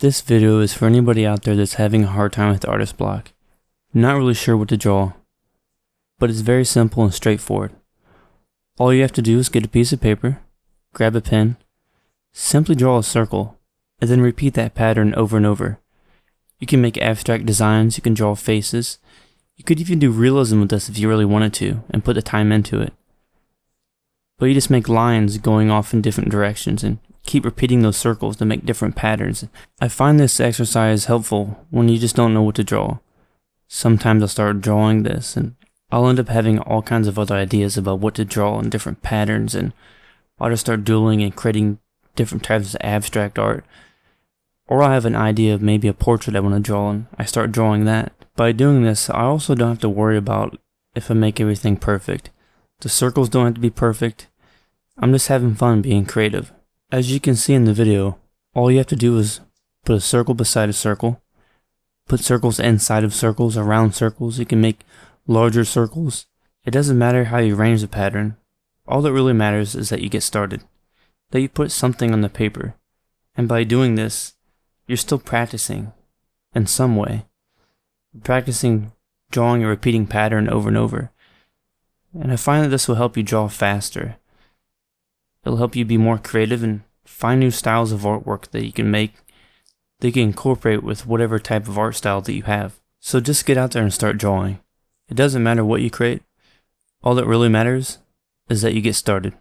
This video is for anybody out there that's having a hard time with artist block. Not really sure what to draw, but it's very simple and straightforward. All you have to do is get a piece of paper, grab a pen, simply draw a circle, and then repeat that pattern over and over. You can make abstract designs, you can draw faces, you could even do realism with this if you really wanted to, and put the time into it. But you just make lines going off in different directions and keep repeating those circles to make different patterns. I find this exercise helpful when you just don't know what to draw. Sometimes I'll start drawing this and I'll end up having all kinds of other ideas about what to draw in different patterns, and I'll just start doodling and creating different types of abstract art. Or I'll have an idea of maybe a portrait I want to draw and I start drawing that. By doing this, I also don't have to worry about if I make everything perfect. The circles don't have to be perfect. I'm just having fun being creative. As you can see in the video, all you have to do is put a circle beside a circle, put circles inside of circles, around circles. You can make larger circles. It doesn't matter how you arrange the pattern. All that really matters is that you get started, that you put something on the paper. And by doing this, you're still practicing in some way. You're practicing drawing a repeating pattern over and over. And I find that this will help you draw faster. It'll help you be more creative and find new styles of artwork that you can make, that you can incorporate with whatever type of art style that you have. So just get out there and start drawing. It doesn't matter what you create. All that really matters is that you get started.